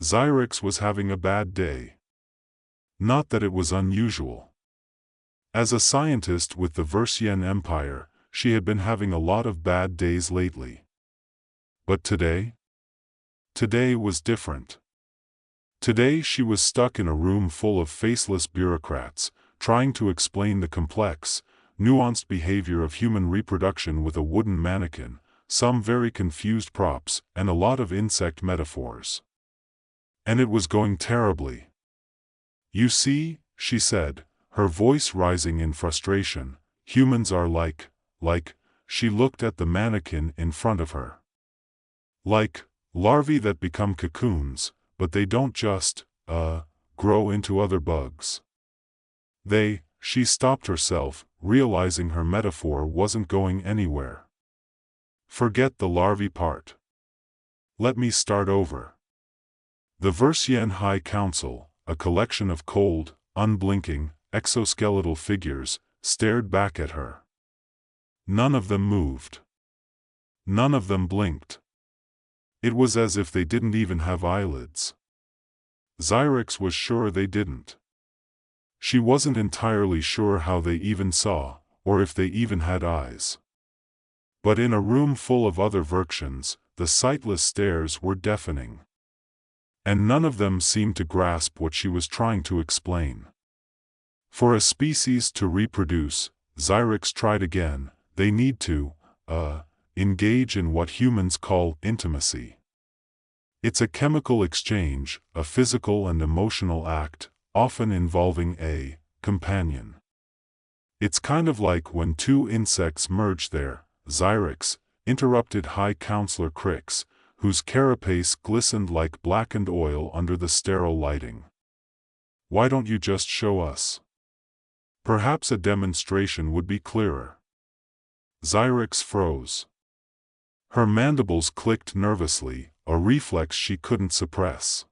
Xyrix was having a bad day. Not that it was unusual. As a scientist with the Versian Empire, she had been having a lot of bad days lately. But today? Today was different. Today she was stuck in a room full of faceless bureaucrats, trying to explain the complex, nuanced behavior of human reproduction with a wooden mannequin, some very confused props, and a lot of insect metaphors. And it was going terribly. "You see," she said, her voice rising in frustration, "humans are like, she looked at the mannequin in front of her. Like larvae that become cocoons, but they don't just, grow into other bugs. She stopped herself, realizing her metaphor wasn't going anywhere. Forget the larvae part. Let me start over. The Versian High Council, a collection of cold, unblinking, exoskeletal figures, stared back at her. None of them moved. None of them blinked. It was as if they didn't even have eyelids. Xyrix was sure they didn't. She wasn't entirely sure how they even saw, or if they even had eyes. But in a room full of other Verxians, the sightless stares were deafening. And none of them seemed to grasp what she was trying to explain. For a species to reproduce, Xyrix tried again, they need to, engage in what humans call intimacy. It's a chemical exchange, a physical and emotional act, often involving a companion. It's kind of like when two insects merge there, Xyrix, interrupted High Counselor Crix, whose carapace glistened like blackened oil under the sterile lighting. Why don't you just show us? Perhaps a demonstration would be clearer. Xyrix froze. Her mandibles clicked nervously, a reflex she couldn't suppress.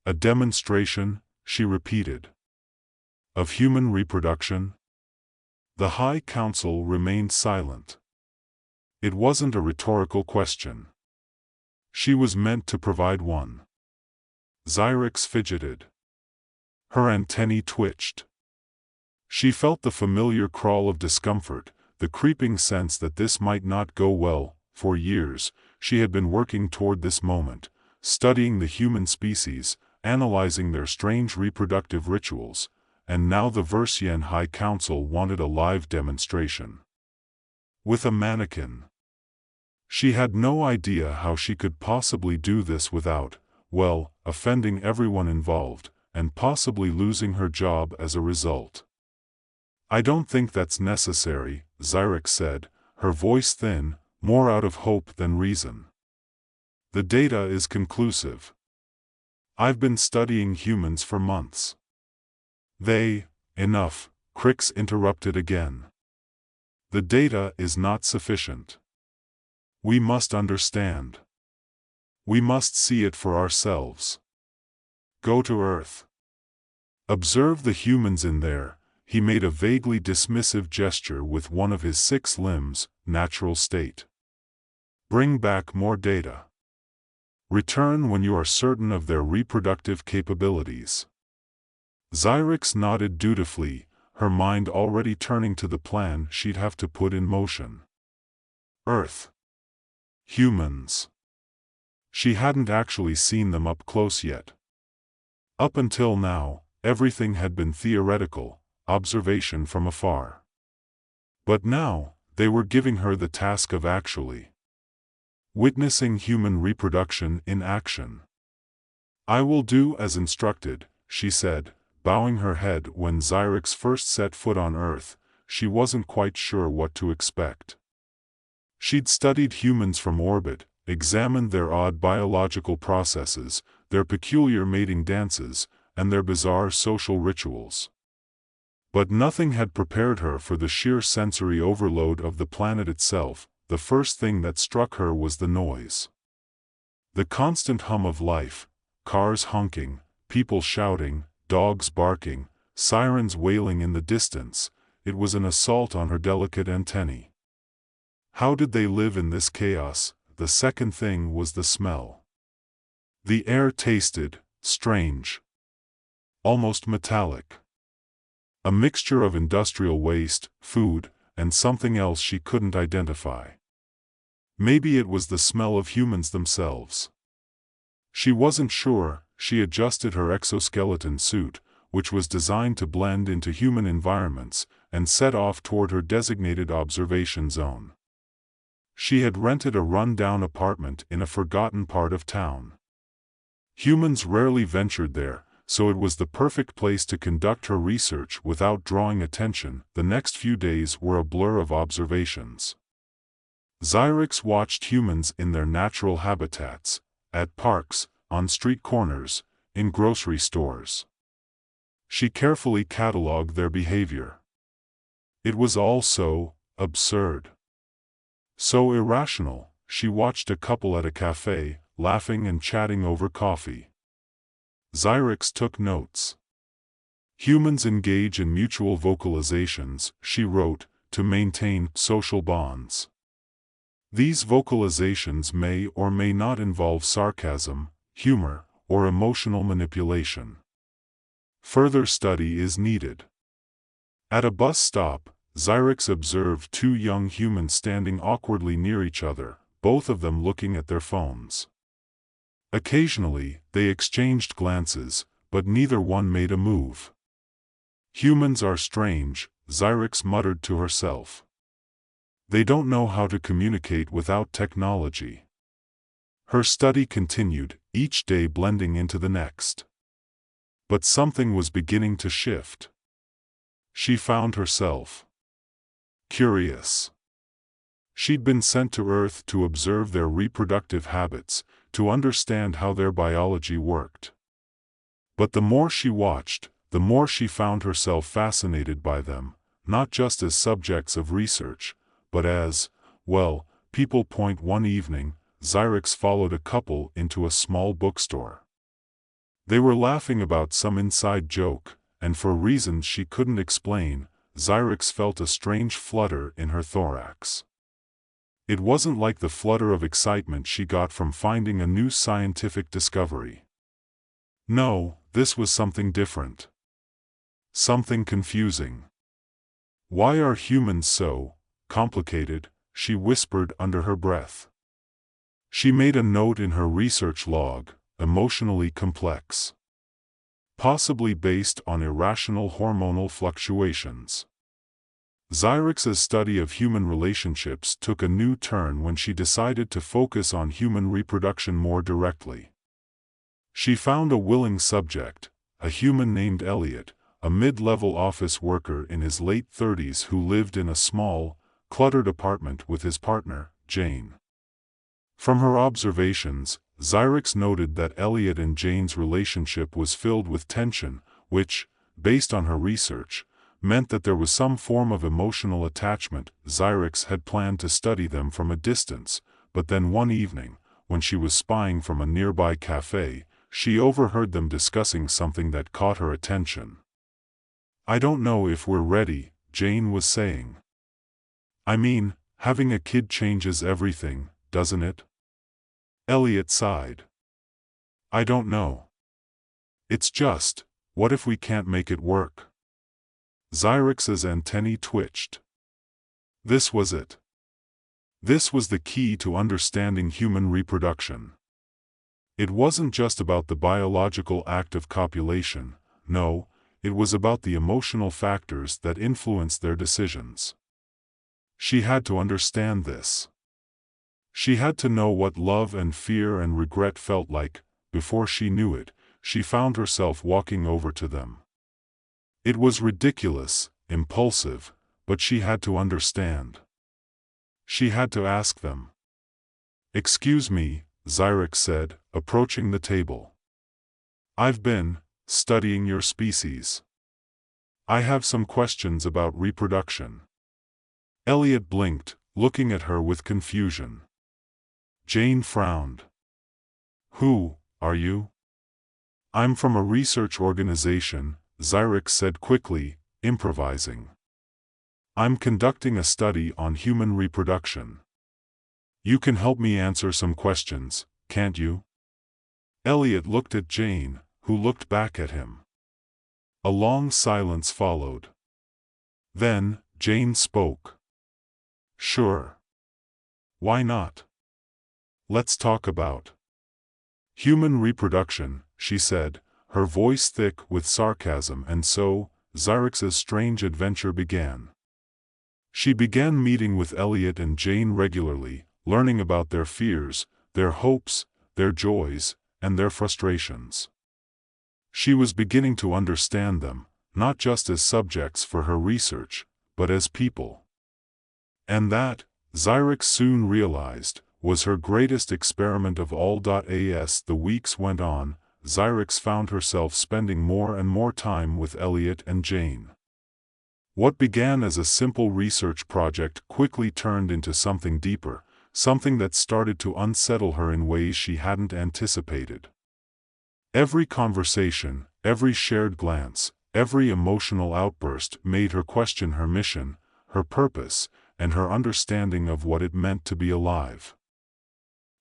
A demonstration, she repeated. Of human reproduction? The High Council remained silent. It wasn't a rhetorical question. She was meant to provide one. Xyrix fidgeted. Her antennae twitched. She felt the familiar crawl of discomfort, the creeping sense that this might not go well. For years, she had been working toward this moment, studying the human species, analyzing their strange reproductive rituals, and now the Versian High Council wanted a live demonstration. With a mannequin. She had no idea how she could possibly do this without, offending everyone involved, and possibly losing her job as a result. "I don't think that's necessary," Xyrix said, her voice thin, more out of hope than reason. "The data is conclusive. I've been studying humans for months." Enough, Crix interrupted again. "The data is not sufficient. We must understand. We must see it for ourselves. Go to Earth. Observe the humans in there." He made a vaguely dismissive gesture with one of his 6 limbs, natural state. "Bring back more data. Return when you are certain of their reproductive capabilities." Xyrix nodded dutifully, her mind already turning to the plan she'd have to put in motion. Earth. Humans. She hadn't actually seen them up close yet. Up until now, everything had been theoretical, observation from afar. But now, they were giving her the task of actually witnessing human reproduction in action. "I will do as instructed," she said, bowing her head. When Xyrix first set foot on Earth, she wasn't quite sure what to expect. She'd studied humans from orbit, examined their odd biological processes, their peculiar mating dances, and their bizarre social rituals. But nothing had prepared her for the sheer sensory overload of the planet itself. The first thing that struck her was the noise. The constant hum of life, cars honking, people shouting, dogs barking, sirens wailing in the distance. It was an assault on her delicate antennae. How did they live in this chaos? The second thing was the smell. The air tasted strange, almost metallic. A mixture of industrial waste, food, and something else she couldn't identify. Maybe it was the smell of humans themselves. She wasn't sure. She adjusted her exoskeleton suit, which was designed to blend into human environments, and set off toward her designated observation zone. She had rented a run-down apartment in a forgotten part of town. Humans rarely ventured there, so it was the perfect place to conduct her research without drawing attention. The next few days were a blur of observations. Xyrix watched humans in their natural habitats, at parks, on street corners, in grocery stores. She carefully catalogued their behavior. It was all so absurd. So irrational. She watched a couple at a cafe, laughing and chatting over coffee. Xyrix took notes. Humans engage in mutual vocalizations, she wrote, to maintain social bonds. These vocalizations may or may not involve sarcasm, humor, or emotional manipulation. Further study is needed. At a bus stop, Xyrix observed two young humans standing awkwardly near each other, both of them looking at their phones. Occasionally, they exchanged glances, but neither one made a move. Humans are strange, Xyrix muttered to herself. They don't know how to communicate without technology. Her study continued, each day blending into the next. But something was beginning to shift. She found herself curious. She'd been sent to Earth to observe their reproductive habits, to understand how their biology worked. But the more she watched, the more she found herself fascinated by them, not just as subjects of research, but as, well, people. One evening, Xyrix followed a couple into a small bookstore. They were laughing about some inside joke, and for reasons she couldn't explain, Xyrix felt a strange flutter in her thorax. It wasn't like the flutter of excitement she got from finding a new scientific discovery. No, this was something different. Something confusing. Why are humans so complicated? She whispered under her breath. She made a note in her research log, emotionally complex. Possibly based on irrational hormonal fluctuations. Xyrix's study of human relationships took a new turn when she decided to focus on human reproduction more directly. She found a willing subject, a human named Elliot, a mid-level office worker in his late 30s who lived in a small, cluttered apartment with his partner, Jane. From her observations, Xyrix noted that Elliot and Jane's relationship was filled with tension, which, based on her research, meant that there was some form of emotional attachment. Xyrix had planned to study them from a distance, but then one evening, when she was spying from a nearby cafe, she overheard them discussing something that caught her attention. "I don't know if we're ready," Jane was saying. "I mean, having a kid changes everything, doesn't it?" Elliot sighed. "I don't know. It's just, what if we can't make it work?" Xyrix's antennae twitched. This was it. This was the key to understanding human reproduction. It wasn't just about the biological act of copulation, no, it was about the emotional factors that influenced their decisions. She had to understand this. She had to know what love and fear and regret felt like. Before she knew it, she found herself walking over to them. It was ridiculous, impulsive, but she had to understand. She had to ask them. "Excuse me," Xyrix said, approaching the table. "I've been studying your species. I have some questions about reproduction." Elliot blinked, looking at her with confusion. Jane frowned. "Who are you?" "I'm from a research organization," Xyrix said quickly, improvising. "I'm conducting a study on human reproduction. You can help me answer some questions, can't you?" Elliot looked at Jane, who looked back at him. A long silence followed. Then, Jane spoke. "Sure. Why not? Let's talk about human reproduction," she said, her voice thick with sarcasm, and so, Xyrix's strange adventure began. She began meeting with Elliot and Jane regularly, learning about their fears, their hopes, their joys, and their frustrations. She was beginning to understand them, not just as subjects for her research, but as people. And that, Xyrix soon realized, was her greatest experiment of all. As the weeks went on, Xyrix found herself spending more and more time with Elliot and Jane. What began as a simple research project quickly turned into something deeper, something that started to unsettle her in ways she hadn't anticipated. Every conversation, every shared glance, every emotional outburst made her question her mission, her purpose, and her understanding of what it meant to be alive.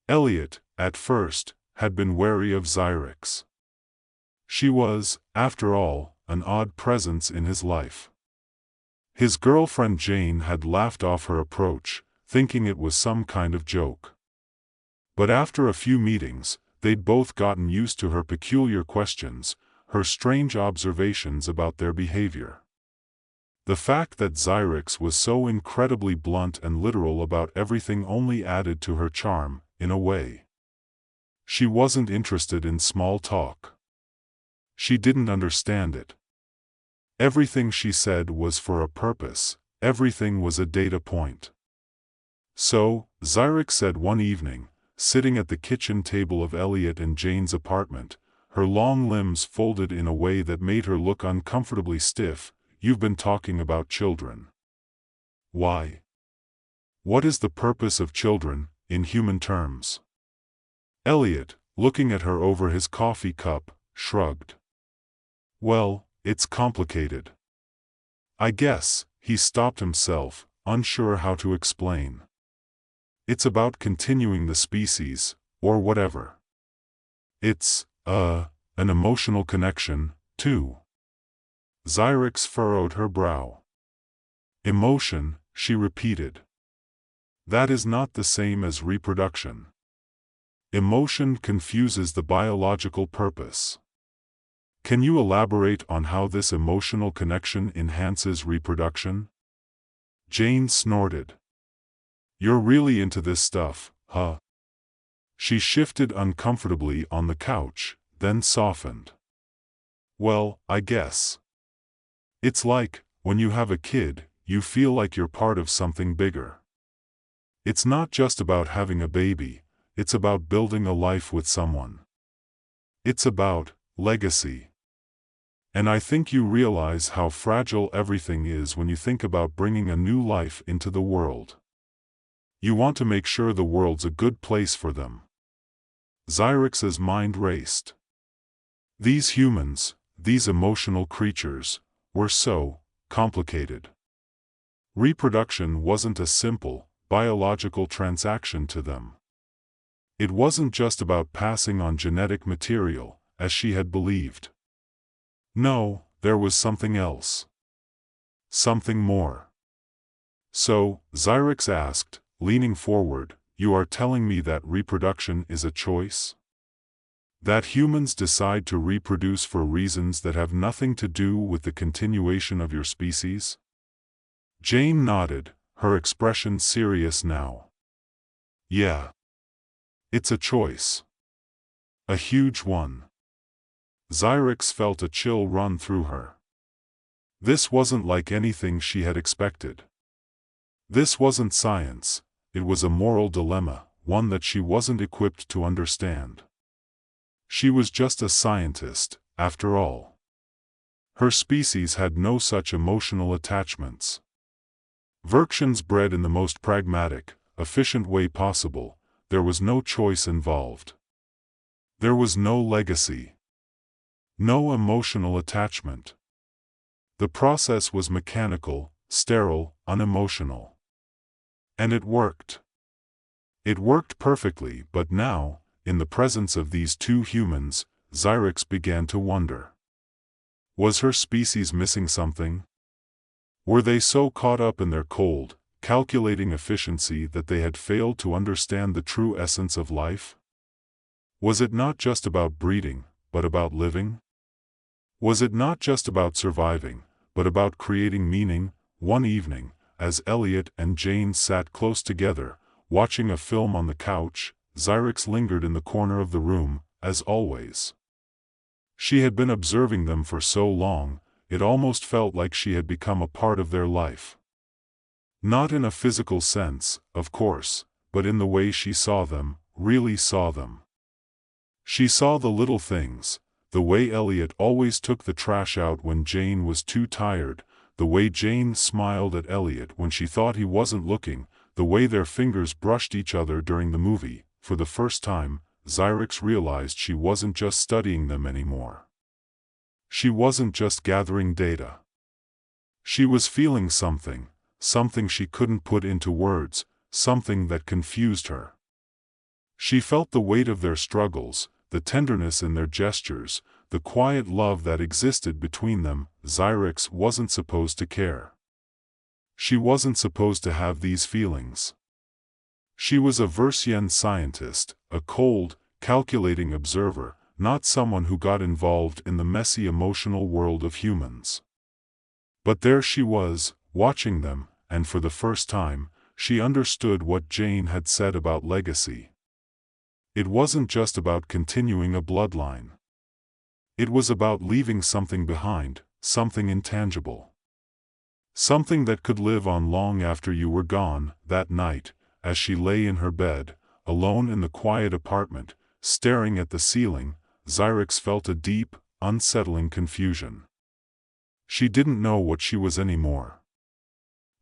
Elliot, at first, had been wary of Xyrix. She was, after all, an odd presence in his life. His girlfriend Jane had laughed off her approach, thinking it was some kind of joke. But after a few meetings, they'd both gotten used to her peculiar questions, her strange observations about their behavior. The fact that Xyrix was so incredibly blunt and literal about everything only added to her charm, in a way. She wasn't interested in small talk. She didn't understand it. Everything she said was for a purpose, everything was a data point. So, Xyrix said one evening, sitting at the kitchen table of Elliot and Jane's apartment, her long limbs folded in a way that made her look uncomfortably stiff, "You've been talking about children. Why? What is the purpose of children, in human terms?" Elliot, looking at her over his coffee cup, shrugged. "Well, it's complicated. I guess," he stopped himself, unsure how to explain. "It's about continuing the species, or whatever. It's, an emotional connection, too." Xyrix furrowed her brow. "Emotion," she repeated. "That is not the same as reproduction. Emotion confuses the biological purpose. Can you elaborate on how this emotional connection enhances reproduction?" Jane snorted. "You're really into this stuff, huh?" She shifted uncomfortably on the couch, then softened. "Well, I guess. It's like, when you have a kid, you feel like you're part of something bigger. It's not just about having a baby, it's about building a life with someone. It's about legacy. And I think you realize how fragile everything is when you think about bringing a new life into the world. You want to make sure the world's a good place for them." Xyrix's mind raced. These humans, these emotional creatures, were so complicated. Reproduction wasn't a simple, biological transaction to them. It wasn't just about passing on genetic material, as she had believed. No, there was something else. Something more. "So," Xyrix asked, leaning forward, "you are telling me that reproduction is a choice? That humans decide to reproduce for reasons that have nothing to do with the continuation of your species?" Jane nodded, her expression serious now. "Yeah. It's a choice. A huge one." Xyrix felt a chill run through her. This wasn't like anything she had expected. This wasn't science, it was a moral dilemma, one that she wasn't equipped to understand. She was just a scientist, after all. Her species had no such emotional attachments. Versions bred in the most pragmatic, efficient way possible, there was no choice involved. There was no legacy. No emotional attachment. The process was mechanical, sterile, unemotional. And it worked. It worked perfectly, but now, in the presence of these two humans, Xyrix began to wonder. Was her species missing something? Were they so caught up in their cold, calculating efficiency that they had failed to understand the true essence of life? Was it not just about breeding, but about living? Was it not just about surviving, but about creating meaning? One evening, as Elliot and Jane sat close together, watching a film on the couch, Xyrix lingered in the corner of the room, as always. She had been observing them for so long, it almost felt like she had become a part of their life. Not in a physical sense, of course, but in the way she saw them, really saw them. She saw the little things, the way Elliot always took the trash out when Jane was too tired, the way Jane smiled at Elliot when she thought he wasn't looking, the way their fingers brushed each other during the movie. For the first time, Xyrix realized she wasn't just studying them anymore. She wasn't just gathering data. She was feeling something, something she couldn't put into words, something that confused her. She felt the weight of their struggles, the tenderness in their gestures, the quiet love that existed between them. Xyrix wasn't supposed to care. She wasn't supposed to have these feelings. She was a Versian scientist, a cold, calculating observer, not someone who got involved in the messy emotional world of humans. But there she was, watching them, and for the first time, she understood what Jane had said about legacy. It wasn't just about continuing a bloodline. It was about leaving something behind, something intangible. Something that could live on long after you were gone. That night, as she lay in her bed, alone in the quiet apartment, staring at the ceiling, Xyrix felt a deep, unsettling confusion. She didn't know what she was anymore.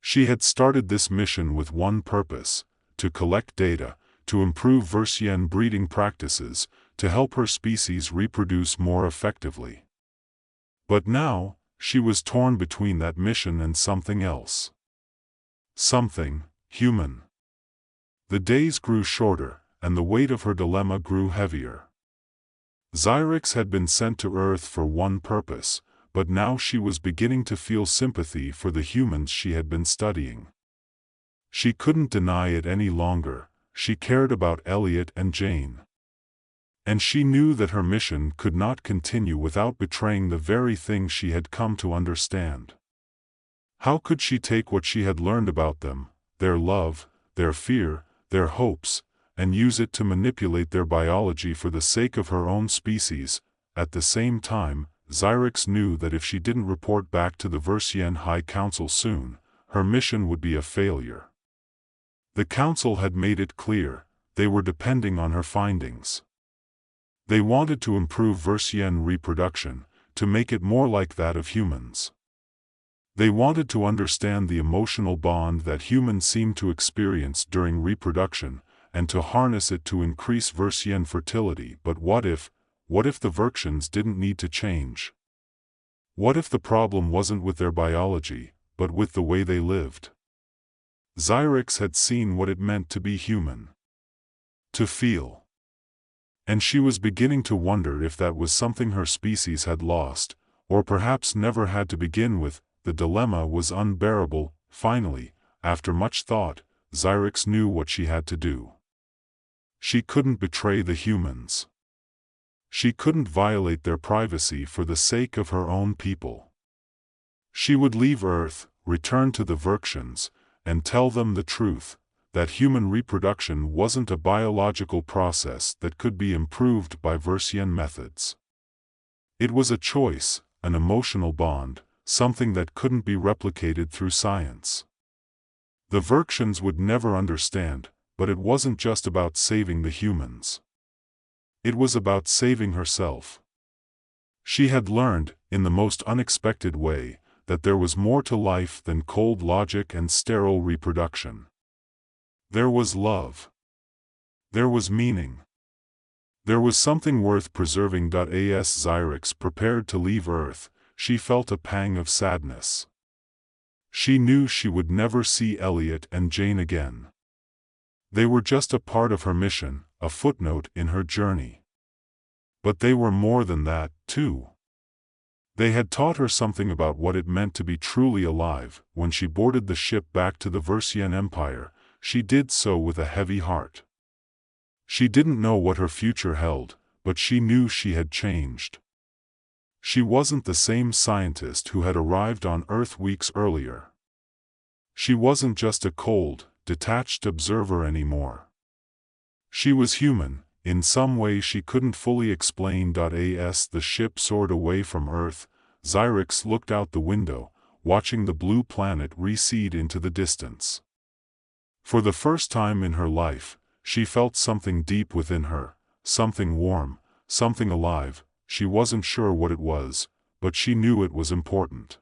She had started this mission with one purpose: to collect data, to improve Versian breeding practices, to help her species reproduce more effectively. But now, she was torn between that mission and something else. Something human. The days grew shorter, and the weight of her dilemma grew heavier. Xyrix had been sent to Earth for one purpose, but now she was beginning to feel sympathy for the humans she had been studying. She couldn't deny it any longer. She cared about Elliot and Jane. And she knew that her mission could not continue without betraying the very thing she had come to understand. How could she take what she had learned about them, their love, their fear, their hopes, and use it to manipulate their biology for the sake of her own species? At the same time, Xyrix knew that if she didn't report back to the Versian High Council soon, her mission would be a failure. The Council had made it clear, they were depending on her findings. They wanted to improve Versian reproduction, to make it more like that of humans. They wanted to understand the emotional bond that humans seem to experience during reproduction, and to harness it to increase Versian fertility. But what if the Verxians didn't need to change? What if the problem wasn't with their biology, but with the way they lived? Xyrix had seen what it meant to be human. To feel. And she was beginning to wonder if that was something her species had lost, or perhaps never had to begin with. The dilemma was unbearable. Finally, after much thought, Xyrix knew what she had to do. She couldn't betray the humans. She couldn't violate their privacy for the sake of her own people. She would leave Earth, return to the Verxians, and tell them the truth, that human reproduction wasn't a biological process that could be improved by Versian methods. It was a choice, an emotional bond, something that couldn't be replicated through science. The Verxians would never understand, but it wasn't just about saving the humans. It was about saving herself. She had learned, in the most unexpected way, that there was more to life than cold logic and sterile reproduction. There was love. There was meaning. There was something worth preserving. As Xyrix prepared to leave Earth, she felt a pang of sadness. She knew she would never see Elliot and Jane again. They were just a part of her mission, a footnote in her journey. But they were more than that, too. They had taught her something about what it meant to be truly alive. When she boarded the ship back to the Versian Empire, she did so with a heavy heart. She didn't know what her future held, but she knew she had changed. She wasn't the same scientist who had arrived on Earth weeks earlier. She wasn't just a cold, detached observer anymore. She was human, in some way she couldn't fully explain. As the ship soared away from Earth, Xyrix looked out the window, watching the blue planet recede into the distance. For the first time in her life, she felt something deep within her, something warm, something alive. She wasn't sure what it was, but she knew it was important.